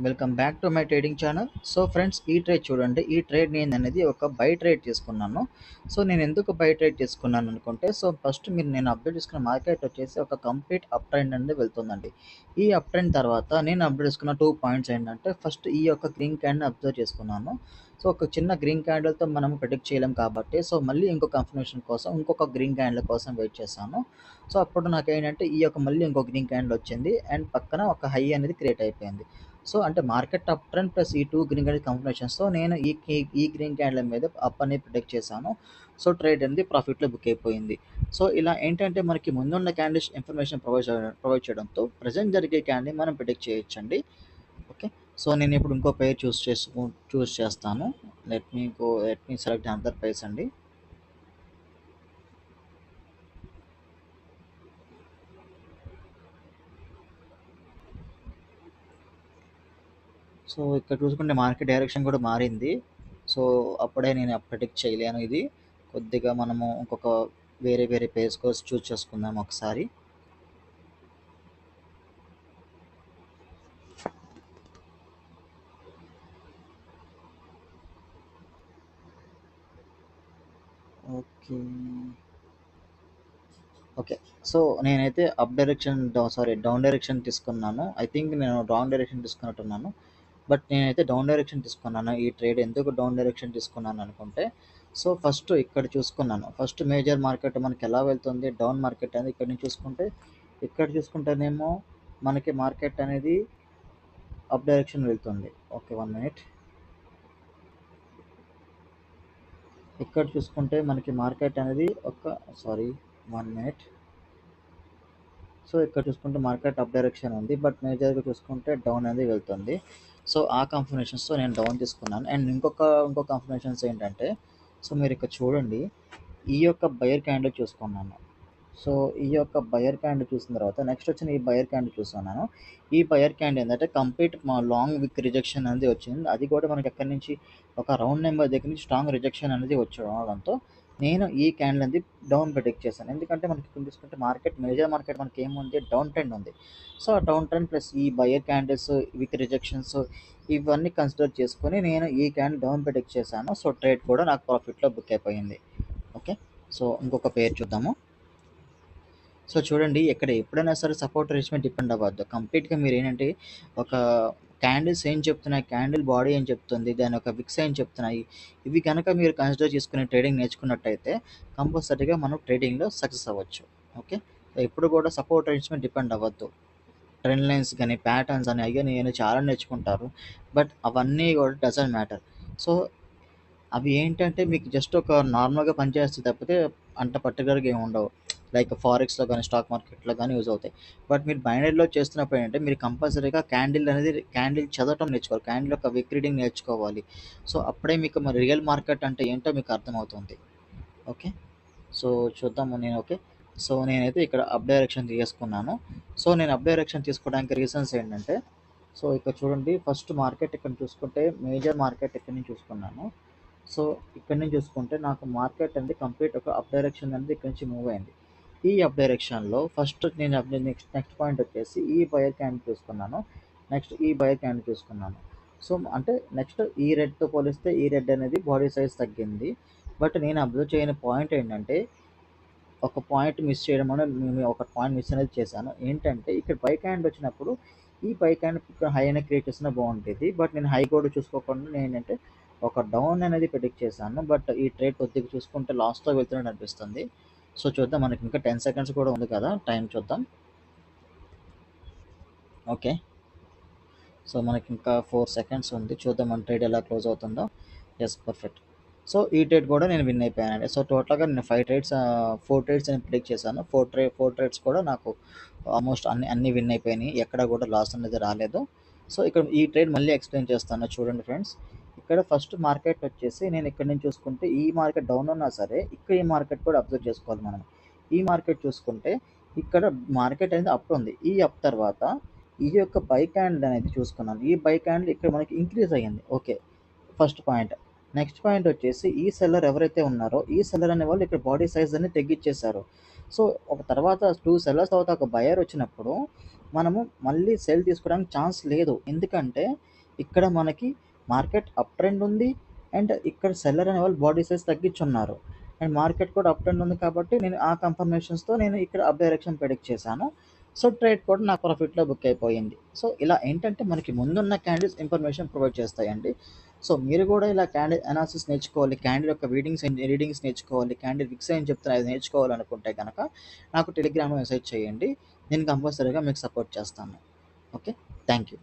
Welcome back to my trading channel. So friends, ఈ trade చూడండి. ఈ ట్రేడ్ నేను అనేది ఒక బై ట్రేడ్ తీసుకున్నాను. సో నేను ఎందుకు బై ట్రేడ్ తీసుకున్నాను అనుకుంటే, సో ఫస్ట్ నేను అప్డేట్ చేసుకున్న మార్కెట్ వచ్చేసి ఒక కంప్లీట్ అప్ ట్రెండ్ అనేది వెళ్తుందండి. ఈ అప్ ట్రెండ్ తర్వాత నేను అప్డేట్ చేసుకున్న 2 పాయింట్స్ ఏంటంటే, ఫస్ట్ ఈ యొక్క గ్రీన్ క్యాండిల్ని అబ్జర్వ్ చేసుకున్నాను. సో ఒక చిన్న గ్రీన్ క్యాండిల్తో మనం ప్రిడిక్ట్ చేయలేం కాబట్టి, సో మళ్ళీ ఇంకో కన్ఫర్మేషన్ కోసం ఇంకొక గ్రీన్ క్యాండిల్ కోసం వెయిట్ చేశాను. సో అప్పుడు నాకేంటంటే ఈ యొక్క మళ్ళీ ఇంకో గ్రీన్ క్యాండిల్ వచ్చింది అండ్ పక్కన ఒక హై అనేది క్రియేట్ అయిపోయింది. సో అంటే మార్కెట్ అప్ ట్రెండ్ ప్లస్ ఈ 2 గ్రీన్ క్యాండిల్ కాంబినేషన్స్‌తో నేను ఈ గ్రీన్ క్యాండిల్ మీద అప్ అనేది ప్రిడిక్ట్ చేశాను. సో ట్రేడ్ అనేది ప్రాఫిట్‌లో బుక్ అయిపోయింది. సో ఇలా ఏంటంటే మనకి ముందున్న క్యాండిల్స్ ఇన్ఫర్మేషన్ ప్రొవైడ్ చేయడంతో ప్రెజెంట్ జరిగే క్యాండిల్ మనం ప్రిడిక్ట్ చేయొచ్చండి. ఓకే. సో నేను ఇప్పుడు ఇంకో పెయిర్ చూస్ చేస్తాను. Let me select another pairs అండి. సో ఇక్కడ చూసుకుంటే మార్కెట్ డైరెక్షన్ కూడా మారింది. సో అప్పుడే నేను ప్రిడిక్ట్ చేయలేను ఇది. కొద్దిగా మనము ఇంకొక వేరే వేరే పేస్ కోసం చూస్ చేసుకుందాం ఒకసారి. ఓకే. ఓకే. సో నేనైతే డౌన్ డైరెక్షన్ తీసుకున్నాను. ఐ థింక్ నేను రాంగ్ డైరెక్షన్ తీసుకున్నట్టున్నాను. బట్ నేనైతే డౌన్ డైరెక్షన్ తీసుకున్నాను. ఈ ట్రేడ్ ఎందుకు డౌన్ డైరెక్షన్ తీసుకున్నాను అనుకుంటే, సో ఫస్ట్ ఇక్కడ చూసుకున్నాను. ఫస్ట్ మేజర్ మార్కెట్ మనకి ఎలా వెళ్తుంది, డౌన్ మార్కెట్ అనేది ఇక్కడ నుంచి చూసుకుంటే, ఇక్కడ చూసుకుంటేనేమో మనకి మార్కెట్ అనేది అప్ డైరెక్షన్ వెళ్తుంది. Okay, 1 minute. ఇక్కడ చూసుకుంటే మనకి మార్కెట్ అనేది సారీ, 1 మినిట్. సో ఇక్కడ చూసుకుంటే మార్కెట్ అప్ డైరెక్షన్ ఉంది. బట్ మేజర్గా చూసుకుంటే డౌన్ అనేది వెళ్తుంది. సో ఆ కన్ఫర్మేషన్స్తో నేను డౌన్ తీసుకున్నాను. అండ్ ఇంకో కన్ఫర్మేషన్స్ ఏంటంటే, సో మీరు ఇక్కడ చూడండి, ఈ యొక్క బయర్ క్యాండిల్ చూసుకున్నాను. సో ఈ యొక్క బయర్ క్యాండిల్ చూసిన తర్వాత నెక్స్ట్ వచ్చిన ఈ బయర్ క్యాండిల్ చూస్తున్నాను. ఈ బయర్ క్యాండిల్ ఏంటంటే కంప్లీట్ మా లాంగ్ విక్ రిజెక్షన్ అనేది వచ్చింది. అది కూడా మనకి ఎక్కడి నుంచి ఒక రౌండ్ నెంబర్ దగ్గర నుంచి స్ట్రాంగ్ రిజెక్షన్ అనేది వచ్చి రావడంతో నేను ఈ క్యాండిల్ అనేది డౌన్ ప్రిడిక్ట్ చేశాను. ఎందుకంటే మనకి ఇక్కడ చూసుకుంటే మేజర్ మార్కెట్ మనకి ఏముంది, డౌన్ ట్రెండ్ ఉంది. సో ఆ డౌన్ ట్రెండ్ ప్లస్ ఈ బయర్ క్యాండిల్స్ విత్ రిజెక్షన్స్ ఇవన్నీ కన్సిడర్ చేసుకొని నేను ఈ క్యాండిల్ డౌన్ ప్రిడిక్ట్ చేశాను. సో ట్రేడ్ కూడా నాకు ప్రాఫిట్లో బుక్ అయిపోయింది. ఓకే. సో ఇంకొక పేరు చూద్దాము. సో చూడండి, ఇక్కడ ఎప్పుడైనా సరే సపోర్ట్ రేస్ మీద డిపెండ్ అవ్వద్దు. కంప్లీట్‌గా మీరేంటంటే ఒక క్యాండిల్స్ ఏం చెప్తున్నాయి, క్యాండిల్ బాడీ ఏం చెప్తుంది, దాని యొక్క విక్స్ ఏం చెప్తున్నాయి, ఇవి గనక మీరు కన్సిడర్ చేసుకుని ట్రేడింగ్ నేర్చుకున్నట్టయితే కంపల్సరీగా మనం ట్రేడింగ్‌లో సక్సెస్ అవ్వచ్చు. ఓకే. సో ఎప్పుడు కూడా సపోర్ట్ రేట్స్ మీద డిపెండ్ అవ్వద్దు. ట్రెండ్ లైన్స్ గాని, ప్యాటర్న్స్ అని అయ్యని ఇయని చాలా నేర్చుకుంటారు. బట్ అవన్నీ కూడా డజంట్ మ్యాటర్. సో అవి ఏంటంటే మీకు జస్ట్ ఒక నార్మల్‌గా పనిచేస్తాయి తప్పితే అంత పర్టిక్యులర్‌గా ఏమి ఉండవు. లైక్ ఫారెక్స్‌లో గాని, స్టాక్ మార్కెట్‌లో గాని యూజ్ అవుతాయి. బట్ మీరు బైనరీలో చేస్తున్నప్పుడు ఏంటంటే మీరు కంపల్సరీగా క్యాండిల్ చదవటం నేర్చుకోవాలి. క్యాండిల్ యొక్క విక్ రీడింగ్ నేర్చుకోవాలి. సో అప్పుడే మీకు మరి రియల్ మార్కెట్ అంటే ఏంటో మీకు అర్థమవుతుంది. ఓకే. సో చూద్దాము ఓకే. సో నేనైతే ఇక్కడ అప్ డైరెక్షన్ తీసుకున్నాను. సో నేను అప్ డైరెక్షన్ తీసుకోవడానికి రీజన్స్ ఏంటంటే, సో ఇక్కడ చూడండి, ఫస్ట్ మార్కెట్ ఇక్కడ చూసుకుంటే మేజర్ మార్కెట్ ఇక్కడ నుంచి చూసుకున్నాను. సో ఇక్కడ నుంచి చూసుకుంటే నాకు మార్కెట్ అనేది కంప్లీట్ ఒక అప్ డైరెక్షన్ అనేది ఇక్కడ నుంచి మూవ్ అయింది. ఈ అప్ డైరెక్షన్‌లో ఫస్ట్ నెక్స్ట్ పాయింట్ వచ్చేసి ఈ బయర్ క్యాండిల్ చూసుకున్నాను. నెక్స్ట్ ఈ బయర్ క్యాండిల్ చూసుకున్నాను. సో అంటే నెక్స్ట్ ఈ రెడ్‌తో పోలిస్తే ఈ రెడ్ అనేది బాడీ సైజ్ తగ్గింది. బట్ నేను అబ్జర్వ్ చేయని పాయింట్ ఏంటంటే, ఒక పాయింట్ మిస్ చేయడం అనేది నేను ఒక పాయింట్ మిస్ అనేది చేశాను. ఏంటంటే ఇక్కడ బై క్యాండిల్ వచ్చినప్పుడు ఈ బై క్యాండిల్ ఇక్కడ హై అనేది క్రియేట్ చేసినా బాగుండేది. బట్ నేను హై కూడా చూసుకోకుండా నేనేంటంటే ఒక డౌన్ అనేది ప్రిడిక్ట్ చేశాను. బట్ ఈ ట్రేడ్ కొద్దిగా చూసుకుంటే లాస్‌లో వెళ్తున్నట్టు అనిపిస్తుంది. సో చూద్దాం, మనకి ఇంకా 10 సెకండ్స్ కూడా ఉంది కదా, టైం చూద్దాం. ఓకే. సో మనకి ఇంకా 4 సెకండ్స్ ఉంది. చూద్దాం మన ట్రేడ్ ఎలా క్లోజ్ అవుతుందో. Yes, perfect. సో ఈ ట్రేడ్ కూడా నేను విన్ అయిపోయానండి. సో టోటల్‌గా నేను 4 ట్రేడ్స్ నేను ప్రిడిక్ట్ చేశాను. 4 ట్రేడ్స్ కూడా నాకు ఆల్మోస్ట్ అన్నీ విన్ అయిపోయినాయి. ఎక్కడ కూడా లాస్ అనేది రాలేదు. సో ఇక్కడ ఈ ట్రేడ్ మళ్ళీ ఎక్స్‌ప్లెయిన్ చేస్తాను చూడండి ఫ్రెండ్స్. ఇక్కడ ఫస్ట్ మార్కెట్ వచ్చేసి నేను ఇక్కడ నుంచి చూసుకుంటే ఈ మార్కెట్ డౌన్ ఉన్నా సరే ఇక్కడ ఈ మార్కెట్ కూడా అబ్జర్వ్ చేసుకోవాలి మనం. ఈ మార్కెట్ చూసుకుంటే ఇక్కడ మార్కెట్ అనేది అప్ ఉంది. ఈ అప్ తర్వాత ఈ యొక్క బై క్యాండిల్ అనేది చూసుకున్నాను. ఈ బై క్యాండిల్ ఇక్కడ మనకి ఇంక్రీజ్ అయ్యింది. Okay. First point. Next point వచ్చేసి ఈ సెల్లర్ ఎవరైతే ఉన్నారో ఈ సెల్లర్ అనేవాళ్ళు ఇక్కడ బాడీ సైజ్ అనేది తగ్గిచ్చేశారు. సో ఒక తర్వాత 2 సెల్లర్స్ తర్వాత ఒక బయర్ వచ్చినప్పుడు మనము మళ్ళీ సెల్ తీసుకోవడానికి ఛాన్స్ లేదు. ఎందుకంటే ఇక్కడ మనకి మార్కెట్ అప్ ట్రెండ్ ఉంది అండ్ ఇక్కడ సెల్లర్ అనే వాళ్ళు బాడీ సైజ్ తగ్గించున్నారు అండ్ మార్కెట్ కూడా అప్ ట్రెండ్ ఉంది కాబట్టి నేను ఆ కన్ఫర్మేషన్స్తో నేను ఇక్కడ అప్ డైరెక్షన్ ప్రెడిక్ట్ చేశాను. సో ట్రేడ్ కూడా నా ప్రాఫిట్లో బుక్ అయిపోయింది. సో ఇలా ఏంటంటే మనకి ముందున్న క్యాండిల్స్ ఇన్ఫర్మేషన్ ప్రొవైడ్ చేస్తాయండి. సో మీరు కూడా ఇలా క్యాండిల్ అనాలిసిస్ నేర్చుకోవాలి, క్యాండిల్ యొక్క రీడింగ్స్ నేర్చుకోవాలి, క్యాండిల్ ఫిక్స్ అని చెప్తున్నా అది నేర్చుకోవాలనుకుంటే కనుక నాకు టెలిగ్రామ్లో మెసేజ్ చేయండి. నేను కంపల్సరీగా మీకు సపోర్ట్ చేస్తాను. Okay, thank you.